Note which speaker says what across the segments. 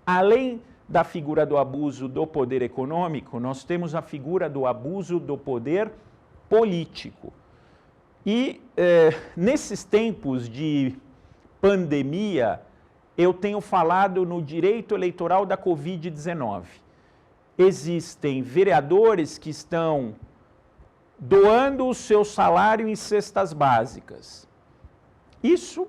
Speaker 1: Além da figura do abuso do poder econômico, nós temos a figura do abuso do poder político. E nesses tempos de pandemia, eu tenho falado no direito eleitoral da Covid-19. Existem vereadores que estão doando o seu salário em cestas básicas. Isso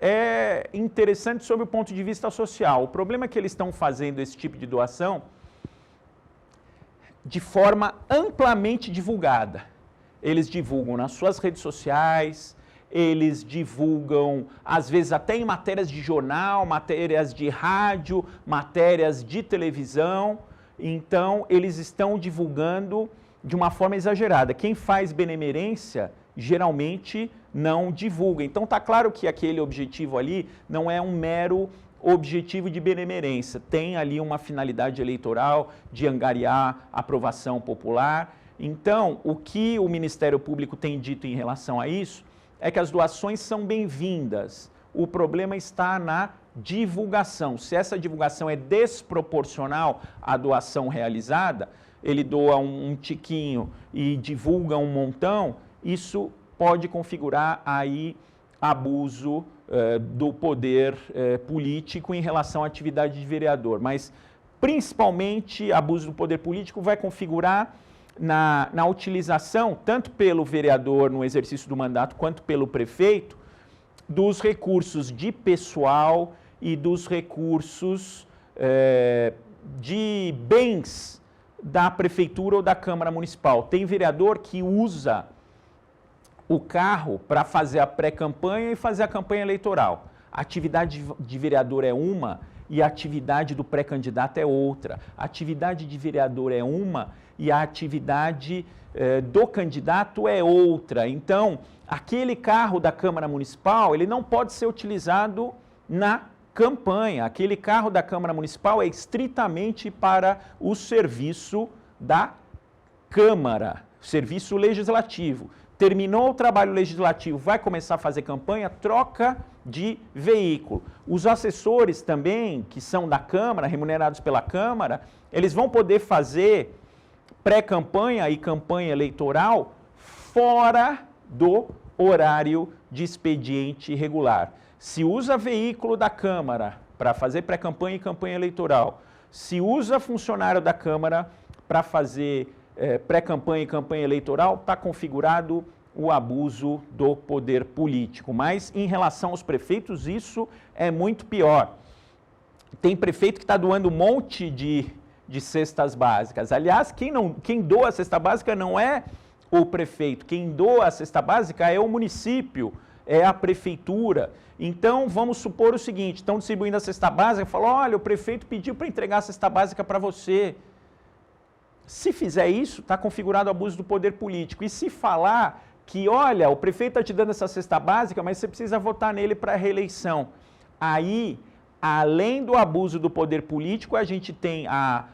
Speaker 1: é interessante sob o ponto de vista social. O problema é que eles estão fazendo esse tipo de doação de forma amplamente divulgada. Eles divulgam nas suas redes sociais, eles divulgam, às vezes, até em matérias de jornal, matérias de rádio, matérias de televisão. Então, eles estão divulgando de uma forma exagerada. Quem faz benemerência, geralmente, não divulga. Então, está claro que aquele objetivo ali não é um mero objetivo de benemerência. Tem ali uma finalidade eleitoral de angariar aprovação popular. Então, o que o Ministério Público tem dito em relação a isso é que as doações são bem-vindas. O problema está na divulgação. Se essa divulgação é desproporcional à doação realizada, ele doa um tiquinho e divulga um montão, isso pode configurar aí abuso do poder político em relação à atividade de vereador. Mas, principalmente, abuso do poder político vai configurar na utilização, tanto pelo vereador no exercício do mandato, quanto pelo prefeito, dos recursos de pessoal e dos recursos de bens da prefeitura ou da Câmara Municipal. Tem vereador que usa o carro para fazer a pré-campanha e fazer a campanha eleitoral. A atividade de vereador é uma e a atividade do pré-candidato é outra. A atividade de vereador é uma e a atividade do candidato é outra. Então, aquele carro da Câmara Municipal, ele não pode ser utilizado na campanha. Aquele carro da Câmara Municipal é estritamente para o serviço da Câmara, serviço legislativo. Terminou o trabalho legislativo, vai começar a fazer campanha, troca de veículo. Os assessores também, que são da Câmara, remunerados pela Câmara, eles vão poder fazer pré-campanha e campanha eleitoral fora do horário de expediente regular. Se usa veículo da Câmara para fazer pré-campanha e campanha eleitoral, se usa funcionário da Câmara para fazer pré-campanha e campanha eleitoral, está configurado o abuso do poder político. Mas, em relação aos prefeitos, isso é muito pior. Tem prefeito que está doando um monte de cestas básicas. Aliás, quem doa a cesta básica não é o prefeito. Quem doa a cesta básica é o município, é a prefeitura. Então, vamos supor o seguinte, estão distribuindo a cesta básica, falam, olha, o prefeito pediu para entregar a cesta básica para você. Se fizer isso, está configurado o abuso do poder político. E se falar que, olha, o prefeito está te dando essa cesta básica, mas você precisa votar nele para a reeleição. Aí, além do abuso do poder político, a gente tem a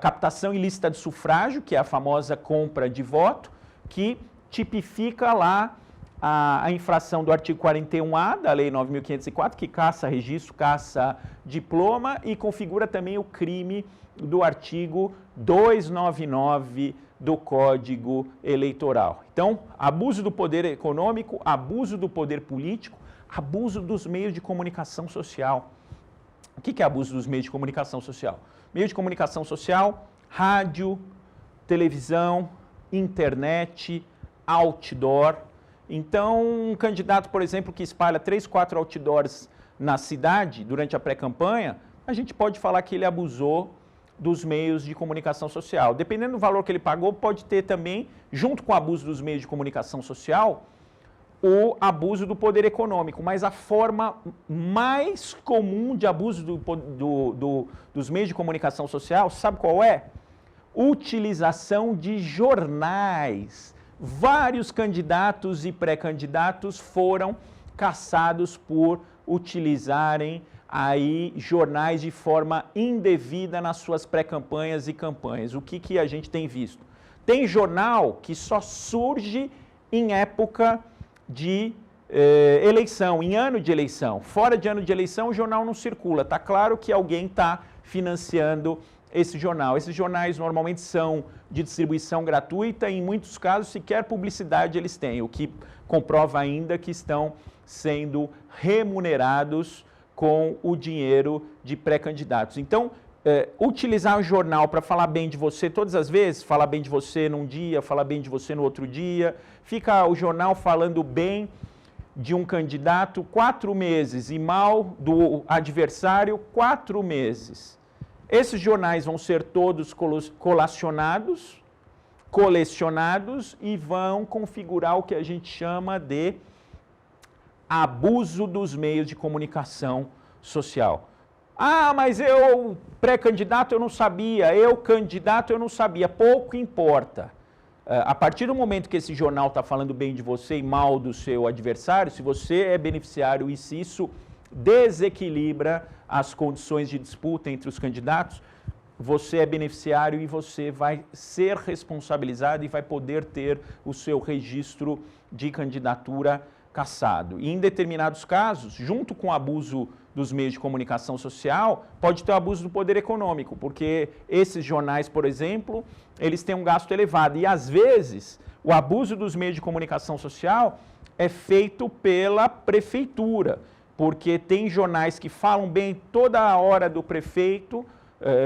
Speaker 1: captação ilícita de sufrágio, que é a famosa compra de voto, que tipifica lá a infração do artigo 41A da Lei 9.504, que caça registro, caça diploma, e configura também o crime do artigo 299 do Código Eleitoral. Então, abuso do poder econômico, abuso do poder político, abuso dos meios de comunicação social. O que é abuso dos meios de comunicação social? Meio de comunicação social, rádio, televisão, internet, outdoor. Então, um candidato, por exemplo, que espalha 3, 4 outdoors na cidade durante a pré-campanha, a gente pode falar que ele abusou dos meios de comunicação social. Dependendo do valor que ele pagou, pode ter também, junto com o abuso dos meios de comunicação social, o abuso do poder econômico. Mas a forma mais comum de abuso dos meios de comunicação social, sabe qual é? Utilização de jornais. Vários candidatos e pré-candidatos foram caçados por utilizarem aí jornais de forma indevida nas suas pré-campanhas e campanhas. O que a gente tem visto? Tem jornal que só surge em época de eleição, em ano de eleição. Fora de ano de eleição, o jornal não circula. Está claro que alguém está financiando esse jornal. Esses jornais normalmente são de distribuição gratuita e, em muitos casos, sequer publicidade eles têm, o que comprova ainda que estão sendo remunerados com o dinheiro de pré-candidatos. Então, utilizar um jornal para falar bem de você todas as vezes, falar bem de você num dia, falar bem de você no outro dia, fica o jornal falando bem de um candidato 4 meses e mal do adversário 4 meses. Esses jornais vão ser todos colecionados e vão configurar o que a gente chama de abuso dos meios de comunicação social. Ah, mas eu, pré-candidato, eu não sabia, eu, candidato, eu não sabia. Pouco importa. A partir do momento que esse jornal está falando bem de você e mal do seu adversário, se você é beneficiário e se isso desequilibra as condições de disputa entre os candidatos, você é beneficiário e você vai ser responsabilizado e vai poder ter o seu registro de candidatura cassado. E em determinados casos, junto com o abuso dos meios de comunicação social, pode ter o abuso do poder econômico, porque esses jornais, por exemplo, eles têm um gasto elevado. E às vezes, o abuso dos meios de comunicação social é feito pela prefeitura, porque tem jornais que falam bem toda a hora do prefeito,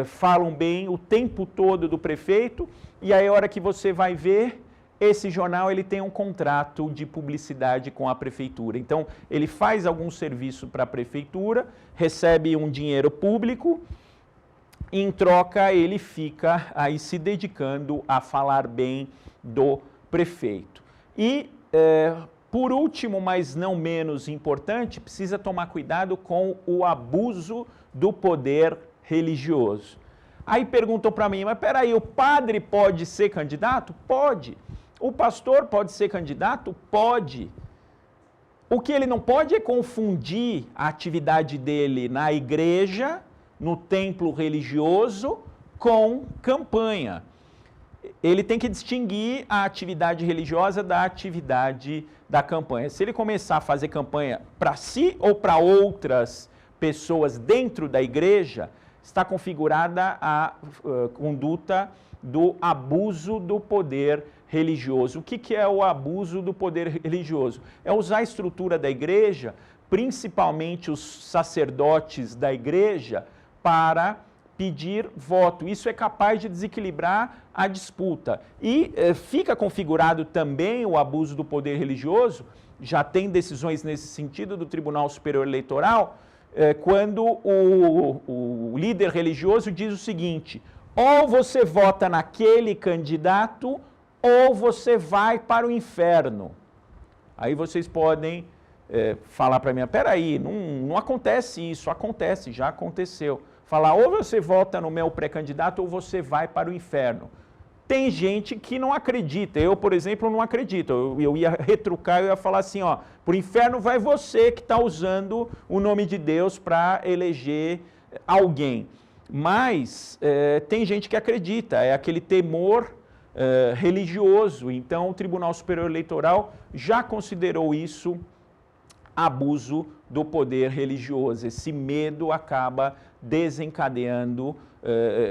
Speaker 1: falam bem o tempo todo do prefeito, e aí a hora que você vai ver, esse jornal ele tem um contrato de publicidade com a prefeitura. Então, ele faz algum serviço para a prefeitura, recebe um dinheiro público, e em troca ele fica aí se dedicando a falar bem do prefeito. E, por último, mas não menos importante, precisa tomar cuidado com o abuso do poder religioso. Aí perguntam para mim, mas peraí, o padre pode ser candidato? Pode. O pastor pode ser candidato? Pode. O que ele não pode é confundir a atividade dele na igreja, no templo religioso, com campanha. Ele tem que distinguir a atividade religiosa da atividade da campanha. Se ele começar a fazer campanha para si ou para outras pessoas dentro da igreja, está configurada a conduta do abuso do poder religioso. O que é o abuso do poder religioso? É usar a estrutura da igreja, principalmente os sacerdotes da igreja, para pedir voto. Isso é capaz de desequilibrar a disputa. E fica configurado também o abuso do poder religioso, já tem decisões nesse sentido do Tribunal Superior Eleitoral, quando o líder religioso diz o seguinte: ou você vota naquele candidato, ou você vai para o inferno. Aí vocês podem falar para mim, peraí, não acontece isso, acontece, já aconteceu. Falar, ou você vota no meu pré-candidato, ou você vai para o inferno. Tem gente que não acredita, eu, por exemplo, não acredito. Eu ia retrucar, eu ia falar assim, ó, para o inferno vai você que está usando o nome de Deus para eleger alguém. Mas tem gente que acredita, é aquele temor religioso. Então, o Tribunal Superior Eleitoral já considerou isso abuso do poder religioso. Esse medo acaba desencadeando,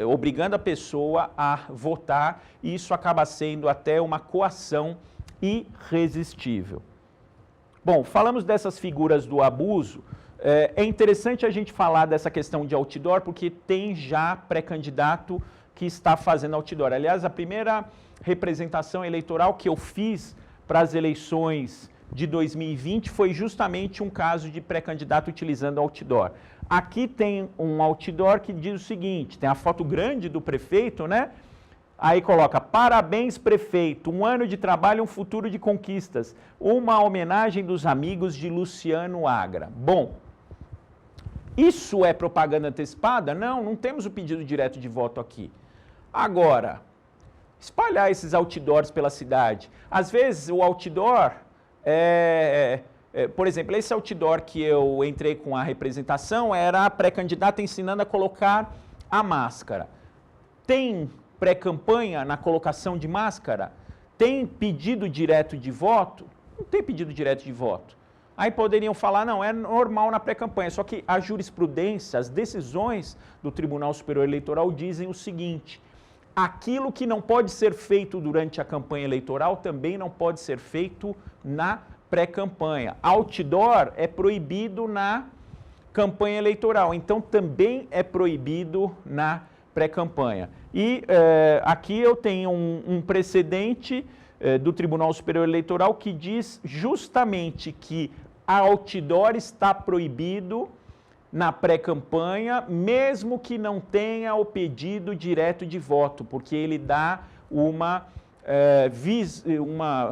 Speaker 1: obrigando a pessoa a votar, e isso acaba sendo até uma coação irresistível. Bom, falamos dessas figuras do abuso. É interessante a gente falar dessa questão de outdoor, porque tem já pré-candidato que está fazendo outdoor. Aliás, a primeira representação eleitoral que eu fiz para as eleições de 2020 foi justamente um caso de pré-candidato utilizando outdoor. Aqui tem um outdoor que diz o seguinte, tem a foto grande do prefeito, né? Aí coloca, parabéns prefeito, um ano de trabalho, um futuro de conquistas, uma homenagem dos amigos de Luciano Agra. Bom, isso é propaganda antecipada? Não, não temos o pedido direto de voto aqui. Agora, espalhar esses outdoors pela cidade. Às vezes o outdoor por exemplo, esse outdoor que eu entrei com a representação era a pré-candidata ensinando a colocar a máscara. Tem pré-campanha na colocação de máscara? Tem pedido direto de voto? Não tem pedido direto de voto. Aí poderiam falar, não, é normal na pré-campanha, só que a jurisprudência, as decisões do Tribunal Superior Eleitoral dizem o seguinte: aquilo que não pode ser feito durante a campanha eleitoral também não pode ser feito na pré-campanha. Outdoor é proibido na campanha eleitoral, então também é proibido na pré-campanha. E aqui eu tenho um precedente do Tribunal Superior Eleitoral que diz justamente que outdoor está proibido na pré-campanha, mesmo que não tenha o pedido direto de voto, porque ele dá uma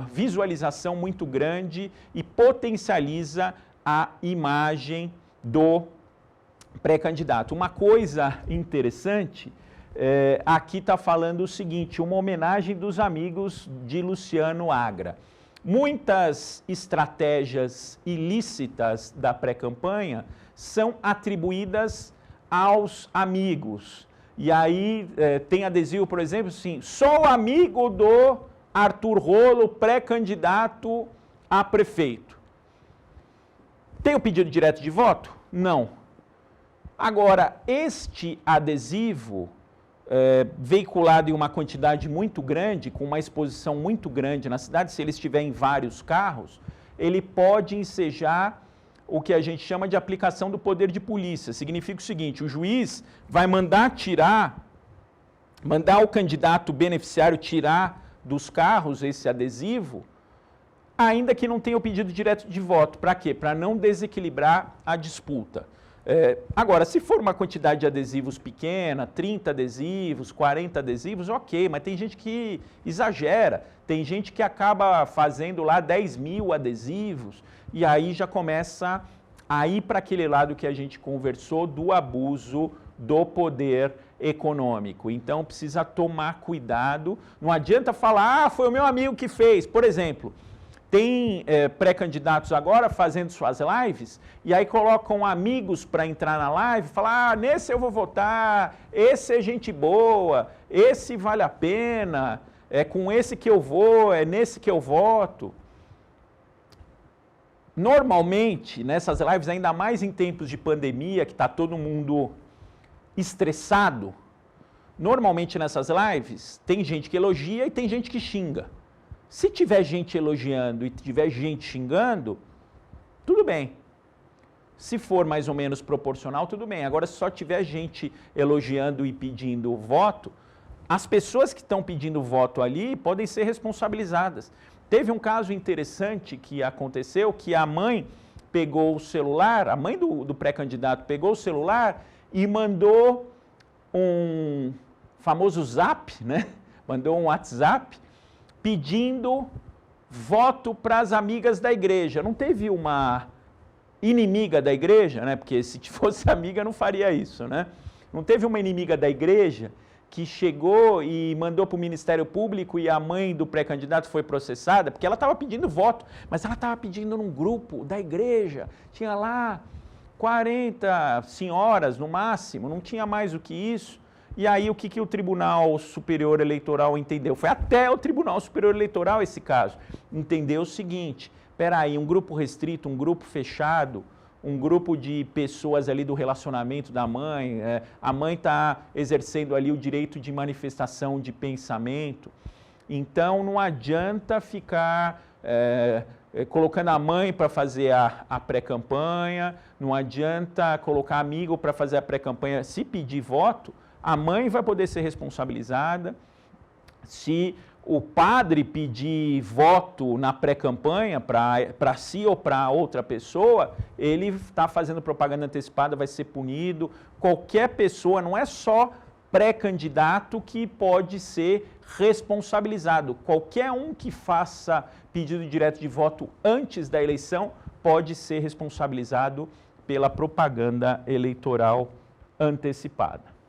Speaker 1: visualização muito grande e potencializa a imagem do pré-candidato. Uma coisa interessante, aqui está falando o seguinte, uma homenagem dos amigos de Luciano Agra. Muitas estratégias ilícitas da pré-campanha são atribuídas aos amigos. E aí tem adesivo, por exemplo, assim, sou amigo do Arthur Rolo, pré-candidato a prefeito. Tem o pedido direto de voto? Não. Agora, este adesivo, veiculado em uma quantidade muito grande, com uma exposição muito grande na cidade, se ele estiver em vários carros, ele pode ensejar o que a gente chama de aplicação do poder de polícia. Significa o seguinte, o juiz vai mandar o candidato beneficiário tirar dos carros esse adesivo, ainda que não tenha o pedido direto de voto. Para quê? Para não desequilibrar a disputa. Agora, se for uma quantidade de adesivos pequena, 30 adesivos, 40 adesivos, ok, mas tem gente que exagera, tem gente que acaba fazendo lá 10 mil adesivos, e aí já começa a ir para aquele lado que a gente conversou do abuso do poder econômico. Então, precisa tomar cuidado, não adianta falar, foi o meu amigo que fez, por exemplo. Tem pré-candidatos agora fazendo suas lives e aí colocam amigos para entrar na live e falar, nesse eu vou votar, esse é gente boa, esse vale a pena, é com esse que eu vou, é nesse que eu voto. Normalmente, nessas lives, ainda mais em tempos de pandemia, que está todo mundo estressado, normalmente nessas lives tem gente que elogia e tem gente que xinga. Se tiver gente elogiando e tiver gente xingando, tudo bem. Se for mais ou menos proporcional, tudo bem. Agora, se só tiver gente elogiando e pedindo voto, as pessoas que estão pedindo voto ali podem ser responsabilizadas. Teve um caso interessante que aconteceu, que a mãe pegou o celular, a mãe do pré-candidato pegou o celular e mandou um famoso zap, né? Mandou um WhatsApp, pedindo voto para as amigas da igreja. Não teve uma inimiga da igreja, né? Porque se fosse amiga não faria isso, né? Não teve uma inimiga da igreja que chegou e mandou para o Ministério Público e a mãe do pré-candidato foi processada, porque ela estava pedindo voto, mas ela estava pedindo num grupo da igreja, tinha lá 40 senhoras no máximo, não tinha mais do que isso. E aí o que o Tribunal Superior Eleitoral entendeu? Foi até o Tribunal Superior Eleitoral esse caso. Entendeu o seguinte, peraí, um grupo restrito, um grupo fechado, um grupo de pessoas ali do relacionamento da mãe, a mãe está exercendo ali o direito de manifestação de pensamento, então não adianta ficar colocando a mãe para fazer a pré-campanha, não adianta colocar amigo para fazer a pré-campanha. Se pedir voto, a mãe vai poder ser responsabilizada. Se o padre pedir voto na pré-campanha para si ou para outra pessoa, ele está fazendo propaganda antecipada, vai ser punido. Qualquer pessoa, não é só pré-candidato que pode ser responsabilizado. Qualquer um que faça pedido direto de voto antes da eleição pode ser responsabilizado pela propaganda eleitoral antecipada.